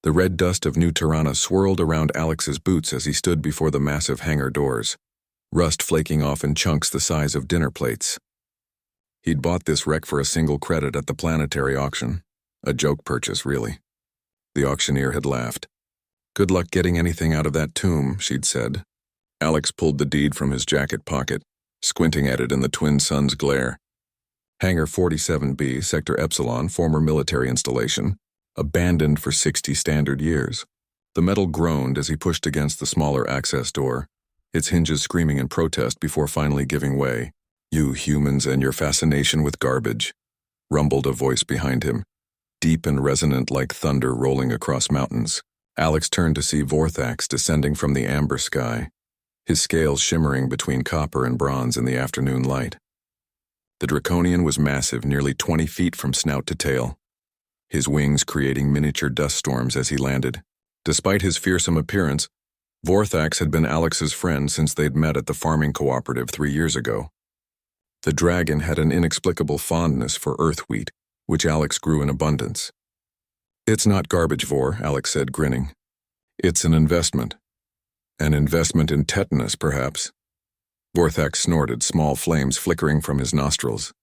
The red dust of New Tirana swirled around Alex's boots as he stood before the massive hangar doors, rust flaking off in chunks the size of dinner plates. He'd bought this wreck for a single credit at the planetary auction. A joke purchase, really. The auctioneer had laughed. "Good luck getting anything out of that tomb," she'd said. Alex pulled the deed from his jacket pocket, squinting at it in the twin sun's glare. Hangar 47B, Sector Epsilon, former military installation, abandoned for 60 standard years. The metal groaned as he pushed against the smaller access door, its hinges screaming in protest before finally giving way. "You humans and your fascination with garbage," rumbled a voice behind him, deep and resonant like thunder rolling across mountains. Alex turned to see Vorthax descending from the amber sky, his scales shimmering between copper and bronze in the afternoon light. The Draconian was massive, nearly 20 feet from snout to tail, his wings creating miniature dust storms as he landed. Despite his fearsome appearance, Vorthax had been Alex's friend since they'd met at the farming cooperative 3 years ago. The dragon had an inexplicable fondness for earth wheat, which Alex grew in abundance. "It's not garbage, Vor," Alex said, grinning. "It's an investment. An investment in tetanus, perhaps." Vorthax snorted, small flames flickering from his nostrils.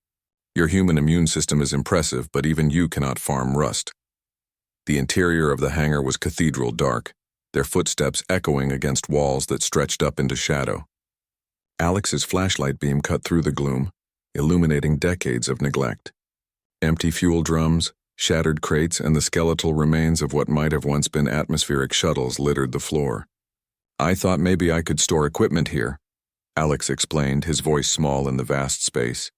"Your human immune system is impressive, but even you cannot farm rust." The interior of the hangar was cathedral dark, their footsteps echoing against walls that stretched up into shadow. Alex's flashlight beam cut through the gloom, illuminating decades of neglect. Empty fuel drums, shattered crates, and the skeletal remains of what might have once been atmospheric shuttles littered the floor. "I thought maybe I could store equipment here," Alex explained, his voice small in the vast space.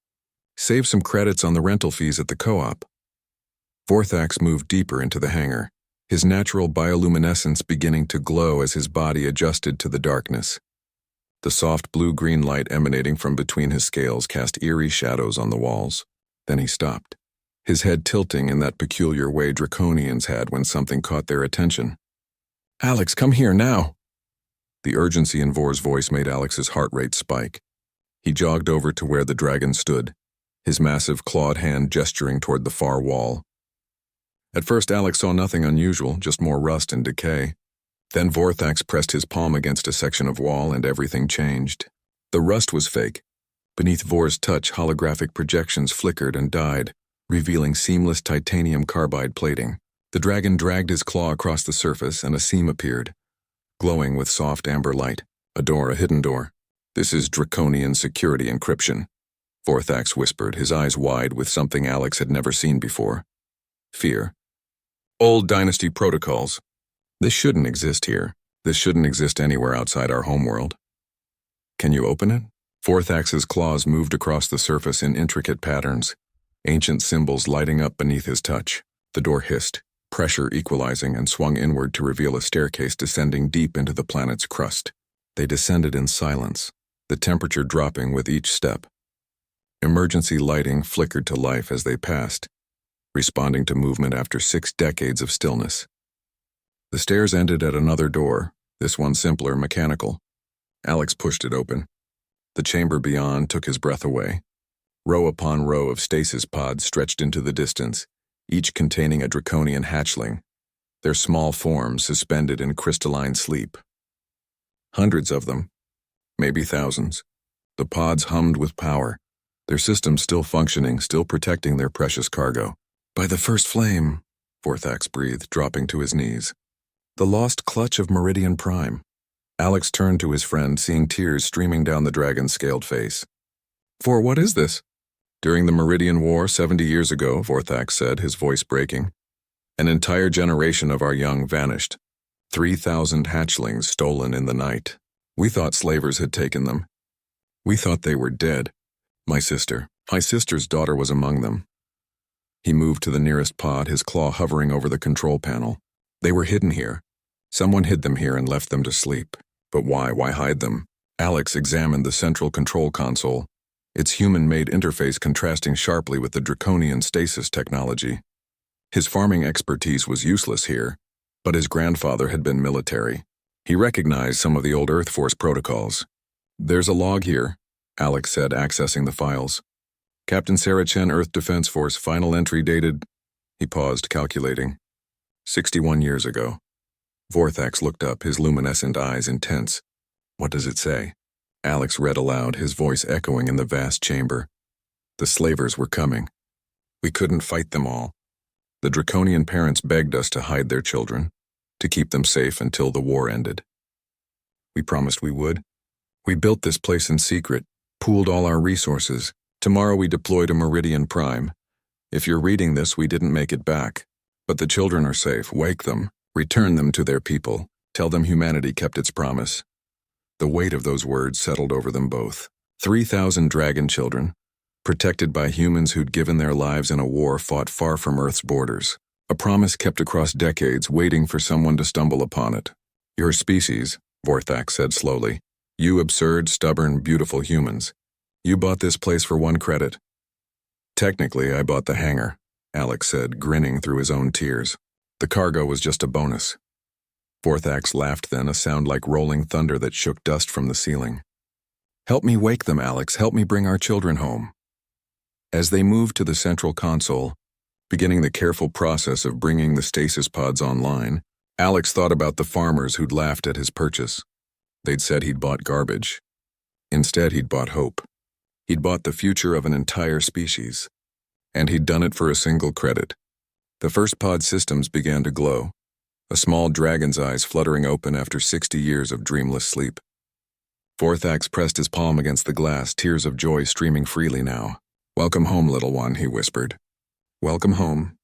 "Save some credits on the rental fees at the co-op." Vorthax moved deeper into the hangar, his natural bioluminescence beginning to glow as his body adjusted to the darkness. The soft blue-green light emanating from between his scales cast eerie shadows on the walls. Then he stopped, his head tilting in that peculiar way Draconians had when something caught their attention. "Alex, come here now!" The urgency in Vor's voice made Alex's heart rate spike. He jogged over to where the dragon stood, his massive clawed hand gesturing toward the far wall. At first Alex saw nothing unusual, just more rust and decay. Then Vorthax pressed his palm against a section of wall and everything changed. The rust was fake. Beneath Vor's touch, holographic projections flickered and died, revealing seamless titanium carbide plating. The dragon dragged his claw across the surface and a seam appeared, glowing with soft amber light. A hidden door. "This is Draconian security encryption," Vorthax whispered, his eyes wide with something Alex had never seen before. Fear. "Old Dynasty protocols. This shouldn't exist here. This shouldn't exist anywhere outside our homeworld." "Can you open it?" Vorthax's claws moved across the surface in intricate patterns, ancient symbols lighting up beneath his touch. The door hissed, pressure equalizing, and swung inward to reveal a staircase descending deep into the planet's crust. They descended in silence, the temperature dropping with each step. Emergency lighting flickered to life as they passed, responding to movement after 6 decades of stillness. The stairs ended at another door, this one simpler, mechanical. Alex pushed it open. The chamber beyond took his breath away. Row upon row of stasis pods stretched into the distance, each containing a draconian hatchling, their small forms suspended in crystalline sleep. Hundreds of them, maybe thousands. The pods hummed with power, their systems still functioning, still protecting their precious cargo. "By the first flame," Vorthax breathed, dropping to his knees. "The lost clutch of Meridian Prime." Alex turned to his friend, seeing tears streaming down the dragon's scaled face. "For what is this?" "During the Meridian War 70 years ago," Vorthax said, his voice breaking, "an entire generation of our young vanished. 3,000 hatchlings stolen in the night. We thought slavers had taken them. We thought they were dead. My sister's daughter was among them." He moved to the nearest pod, his claw hovering over the control panel. "They were hidden here. Someone hid them here and left them to sleep. But why? Why hide them?" Alex examined the central control console, its human-made interface contrasting sharply with the draconian stasis technology. His farming expertise was useless here, but his grandfather had been military. He recognized some of the old Earth Force protocols. "There's a log here," Alex said, accessing the files. "Captain Sarah Chen, Earth Defense Force, final entry dated..." He paused, calculating. 61 years ago. Vorthax looked up, his luminescent eyes intense. What does it say? Alex read aloud, his voice echoing in the vast chamber. The slavers were coming. We couldn't fight them all. The draconian parents begged us to hide their children, to keep them safe until the war ended. We promised we would. We built this place in secret, pooled all our resources. Tomorrow we deploy to Meridian Prime. If you're reading this, we didn't make it back. But the children are safe. Wake them. Return them to their people. Tell them humanity kept its promise. The weight of those words settled over them both. 3,000 dragon children, protected by humans who'd given their lives in a war fought far from Earth's borders. A promise kept across decades, waiting for someone to stumble upon it. Your species, Vorthax said slowly. You absurd, stubborn, beautiful humans. You bought this place for one credit. Technically, I bought the hangar, Alex said, grinning through his own tears. The cargo was just a bonus. Vorthax laughed then, a sound like rolling thunder that shook dust from the ceiling. Help me wake them, Alex. Help me bring our children home. As they moved to the central console, beginning the careful process of bringing the stasis pods online, Alex thought about the farmers who'd laughed at his purchase. They'd said he'd bought garbage. Instead, he'd bought hope. He'd bought the future of an entire species. And he'd done it for a single credit. The first pod systems began to glow, a small dragon's eyes fluttering open after 60 years of dreamless sleep. Vorthax pressed his palm against the glass, tears of joy streaming freely now. Welcome home, little one, he whispered. Welcome home.